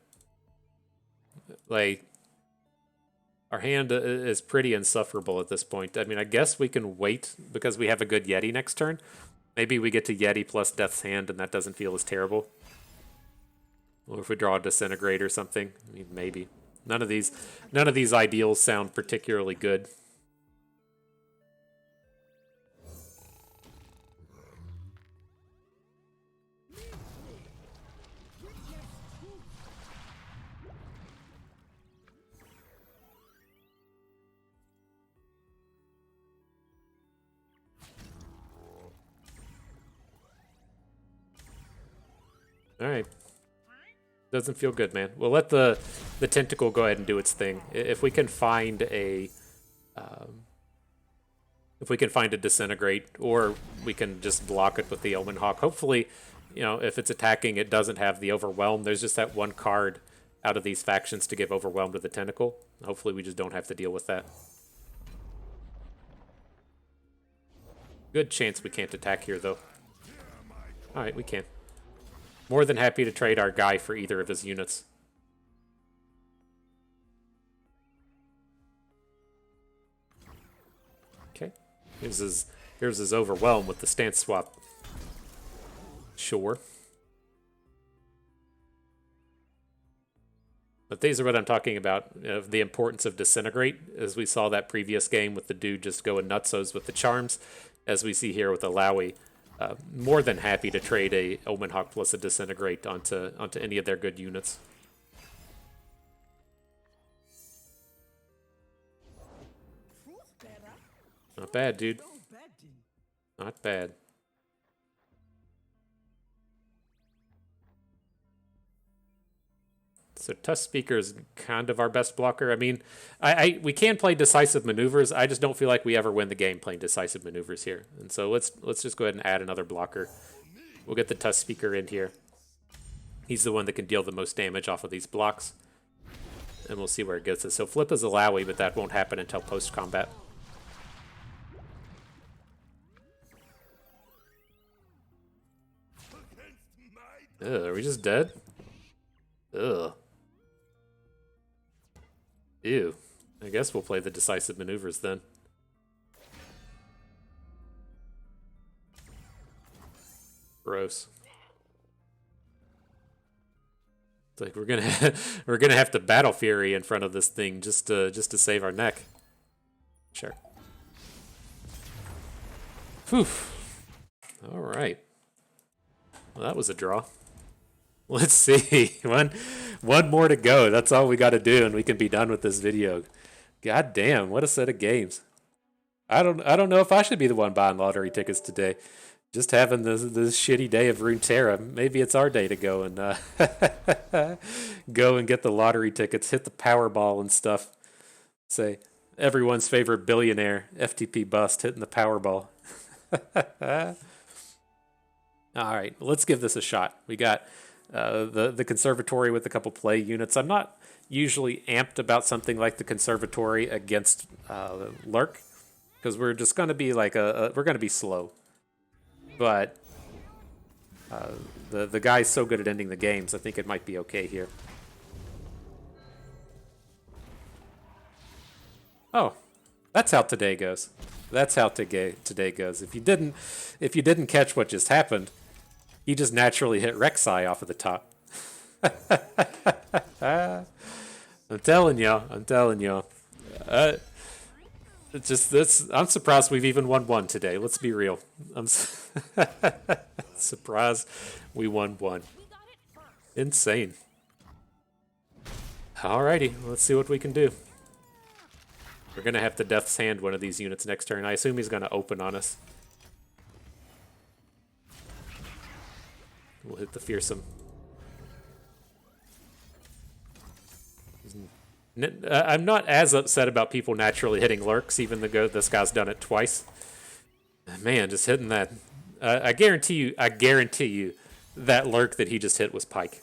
Like, our hand is pretty insufferable at this point. I mean, I guess we can wait because we have a good Yeti next turn. Maybe we get to Yeti plus Death's Hand and that doesn't feel as terrible. Or if we draw a Disintegrate or something. I mean, maybe. None of these ideals sound particularly good. All right. Doesn't feel good, man. We'll let the tentacle go ahead and do its thing. If we can find a Disintegrate, or we can just block it with the Omen Hawk. Hopefully, you know, if it's attacking, it doesn't have the Overwhelm. There's just that one card out of these factions to give Overwhelm to the tentacle. Hopefully, we just don't have to deal with that. Good chance we can't attack here, though. All right, we can. More than happy to trade our guy for either of his units. Okay. Here's his Overwhelm with the stance swap. Sure. But these are what I'm talking about, the importance of Disintegrate, as we saw that previous game with the dude just going nutsos with the charms, as we see here with Alawi. More than happy to trade a Omen Hawk plus a Disintegrate onto any of their good units. Not bad, dude. Not bad. So Tusk Speaker is kind of our best blocker. I mean, we can play decisive maneuvers. I just don't feel like we ever win the game playing decisive maneuvers here. And so let's just go ahead and add another blocker. We'll get the Tusk Speaker in here. He's the one that can deal the most damage off of these blocks. And we'll see where it gets us. So flip is Alawi, but that won't happen until post-combat. Ugh, are we just dead? Ugh. Ew. I guess we'll play the decisive maneuvers then. Gross. It's like we're gonna have to Battle Fury in front of this thing just to save our neck. Sure. Whew. All right. Well, that was a draw. Let's see. One more to go. That's all we got to do, and we can be done with this video. God damn, what a set of games. I don't know if I should be the one buying lottery tickets today. Just having this shitty day of Runeterra. Maybe it's our day to go and go and get the lottery tickets, hit the Powerball and stuff. Say everyone's favorite billionaire, FTP Bust, hitting the Powerball. All right, let's give this a shot. We got the Conservatory with a couple play units. I'm not usually amped about something like the Conservatory against Lurk, because we're just going to be like we're going to be slow. But the guy's so good at ending the games, I think it might be okay here. Oh, that's how today goes. That's how today goes. If you didn't catch what just happened, he just naturally hit Rek'Sai off of the top. I'm telling y'all. It's just this. I'm surprised we've even won one today. Let's be real. I'm surprised we won one. Insane. Alrighty, let's see what we can do. We're gonna have to Death's Hand one of these units next turn. I assume he's gonna open on us. We'll hit the Fearsome. I'm not as upset about people naturally hitting Lurks, even though this guy's done it twice. Man, just hitting that. I guarantee you, that Lurk that he just hit was Pike.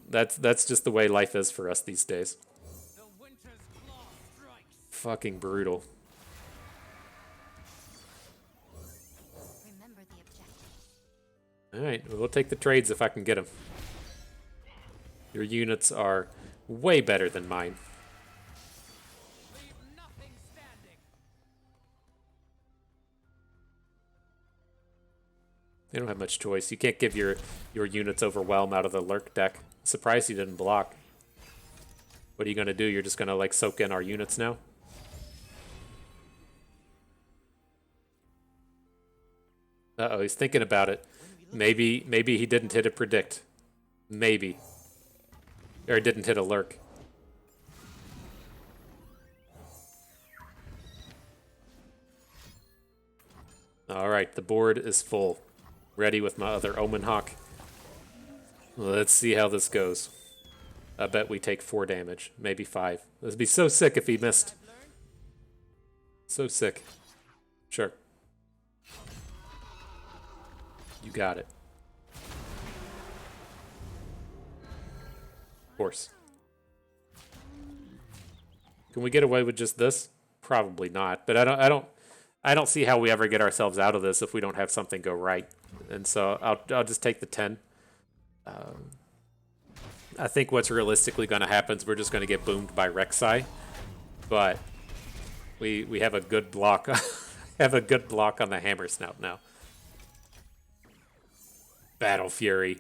That's just the way life is for us these days. Fucking brutal. Remember the objective. Alright, we'll take the trades if I can get them. Your units are way better than mine. You don't have much choice. You can't give your units Overwhelm out of the Lurk deck. Surprised you didn't block. What are you going to do? You're just going to like soak in our units now? Uh-oh, he's thinking about it. Maybe he didn't hit a Predict. Maybe. Or didn't hit a Lurk. Alright, the board is full. Ready with my other Omen Hawk. Let's see how this goes. I bet we take 4 damage. Maybe 5. This would be so sick if he missed. So sick. Sure. You got it. Of course. Can we get away with just this? Probably not. But I don't see how we ever get ourselves out of this if we don't have something go right. And so I'll just take the 10. I think what's realistically going to happen is we're just going to get boomed by Rek'Sai. But we have a good block. Have a good block on the Hammer Snout now. Battle Fury.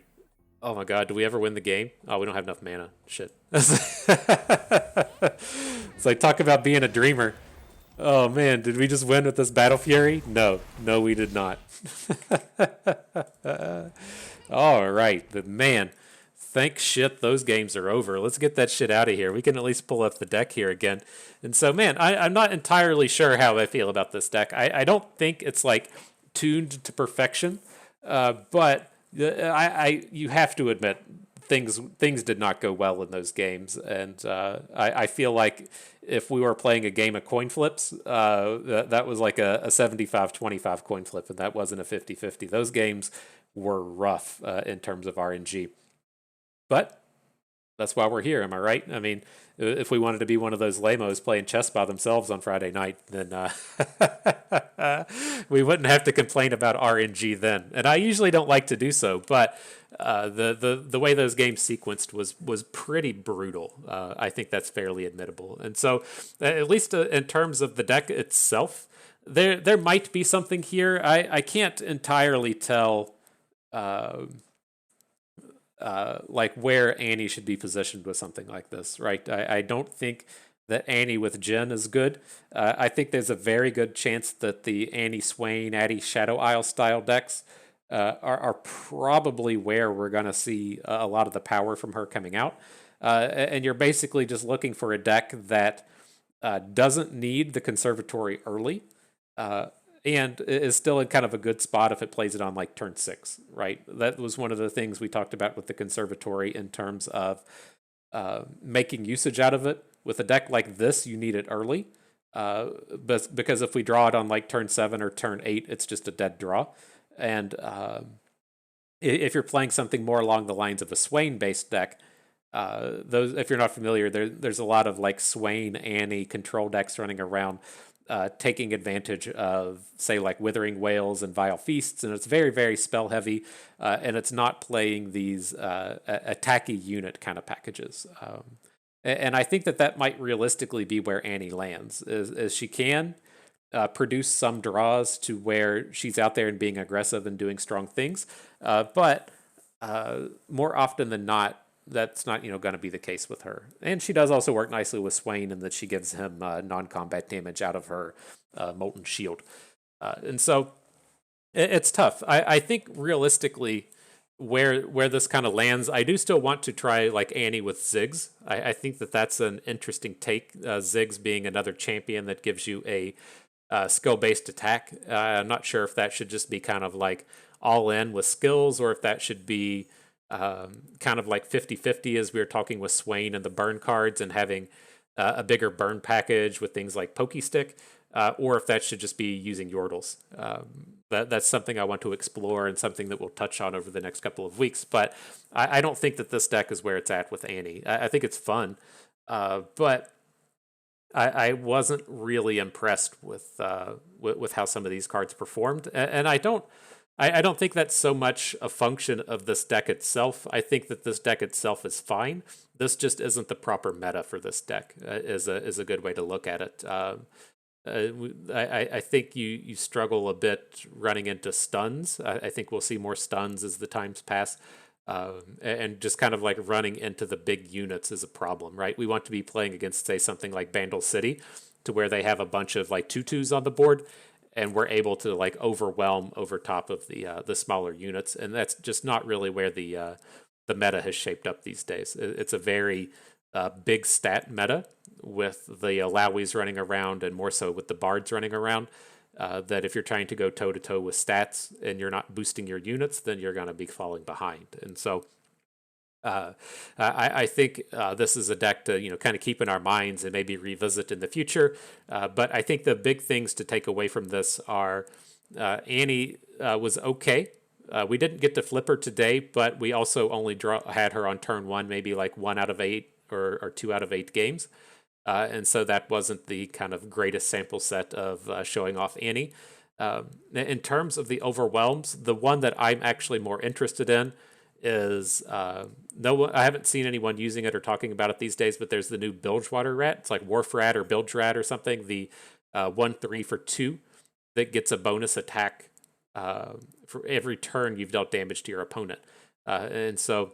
Oh my god, do we ever win the game? Oh, we don't have enough mana. Shit. It's like talk about being a dreamer. Oh man, did we just win with this Battle Fury? No, no, we did not. All right, but man, thank shit those games are over. Let's get that shit out of here. We can at least pull up the deck here again. And so, man, I'm not entirely sure how I feel about this deck. I don't think it's like tuned to perfection, but you have to admit things did not go well in those games, and I feel like if we were playing a game of coin flips, that was like a 75-25 coin flip, and that wasn't a 50-50. Those games were rough in terms of RNG. But that's why we're here, am I right? I mean, if we wanted to be one of those lamos playing chess by themselves on Friday night, then we wouldn't have to complain about RNG then. And I usually don't like to do so, but the way those games sequenced was pretty brutal. I think that's fairly admittable. And so, at least in terms of the deck itself, there might be something here. I can't entirely tell. Like where Annie should be positioned with something like this, right? I don't think that Annie with Jin is good. I think there's a very good chance that the Annie Swain, Addy Shadow Isle style decks are probably where we're going to see a lot of the power from her coming out. And you're basically just looking for a deck that doesn't need the conservatory early. And is still in kind of a good spot if it plays it on like turn 6, right? That was one of the things we talked about with the conservatory in terms of making usage out of it. With a deck like this, you need it early, but because if we draw it on like turn 7 or turn 8, it's just a dead draw. And if you're playing something more along the lines of a Swain-based deck, those, if you're not familiar, there's a lot of like Swain, Annie control decks running around. Taking advantage of, say, like Withering Whales and Vile Feasts, and it's very, very spell heavy, and it's not playing these attacky unit kind of packages. And I think that might realistically be where Annie lands, is she can produce some draws to where she's out there and being aggressive and doing strong things, but more often than not, that's not going to be the case with her. And she does also work nicely with Swain in that she gives him non-combat damage out of her Molten Shield. And so it's tough. I think realistically where this kind of lands, I do still want to try like Annie with Ziggs. I think that's an interesting take. Ziggs being another champion that gives you a skill-based attack. I'm not sure if that should just be kind of like all in with skills, or if that should be kind of like 50-50 as we were talking with Swain and the burn cards and having a bigger burn package with things like Pokestick, or if that should just be using Yordles. That's something I want to explore and something that we'll touch on over the next couple of weeks. But I don't think that this deck is where it's at with Annie. I think it's fun, but I wasn't really impressed with how some of these cards performed, and I don't think that's so much a function of this deck itself. I think that this deck itself is fine. This just isn't the proper meta for this deck. Is a good way to look at it. I think you struggle a bit running into stuns. I think we'll see more stuns as the times pass. And just kind of like running into the big units is a problem, right? We want to be playing against, say, something like Bandle City, to where they have a bunch of like 2/2s on the board, and we're able to like overwhelm over top of the smaller units, and that's just not really where the meta has shaped up these days. It's a very big stat meta with the Alawies running around, and more so with the Bards running around. That if you're trying to go toe to toe with stats and you're not boosting your units, then you're going to be falling behind. And so I think this is a deck to kind of keep in our minds and maybe revisit in the future. But I think the big things to take away from this are Annie was okay. We didn't get to flip her today, but we also only had her on turn 1, maybe like 1 out of 8 or 2 out of 8 games. And so that wasn't the kind of greatest sample set of showing off Annie. In terms of the overwhelms, the one that I'm actually more interested in is I haven't seen anyone using it or talking about it these days, but there's the new Bilgewater Rat. It's like Wharf Rat or Bilge Rat or something. The 1/3 for 2 that gets a bonus attack for every turn you've dealt damage to your opponent. And so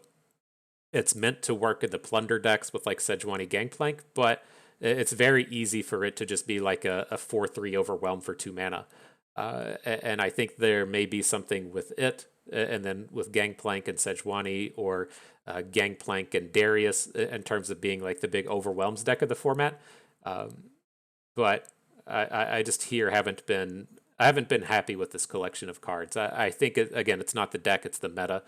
it's meant to work in the plunder decks with like Sejuani Gangplank, but it's very easy for it to just be like a 4/3 overwhelm for 2 mana. And I think there may be something with it, and then with Gangplank and Sejuani, or Gangplank and Darius in terms of being like the big overwhelms deck of the format. But I just here haven't been happy with this collection of cards. I think again, it's not the deck, it's the meta.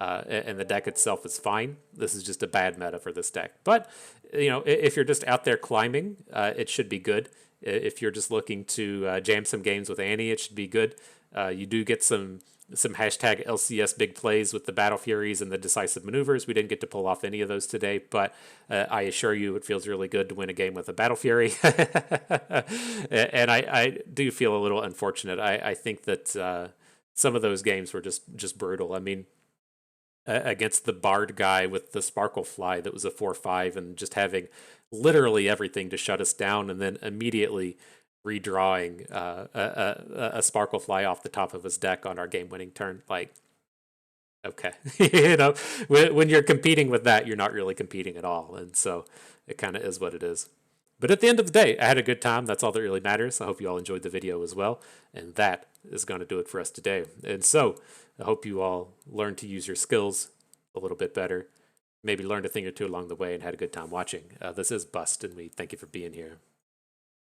And the deck itself is fine. This is just a bad meta for this deck. But if you're just out there climbing, it should be good. If you're just looking to jam some games with Annie, it should be good. You do get some hashtag LCS big plays with the Battle Furies and the decisive maneuvers. We didn't get to pull off any of those today, but I assure you it feels really good to win a game with a Battle Fury. And I do feel a little unfortunate. I think that some of those games were just brutal. I mean, against the Bard guy with the Sparkle Fly that was a 4/5 and just having literally everything to shut us down, and then immediately redrawing a Sparkle Fly off the top of his deck on our game-winning turn. Like, okay, when you're competing with that, you're not really competing at all, and so it kind of is what it is. But at the end of the day, I had a good time. That's all that really matters. I hope you all enjoyed the video as well. And that is going to do it for us today. And so I hope you all learned to use your skills a little bit better. Maybe learned a thing or two along the way and had a good time watching. This is Bust, and we thank you for being here.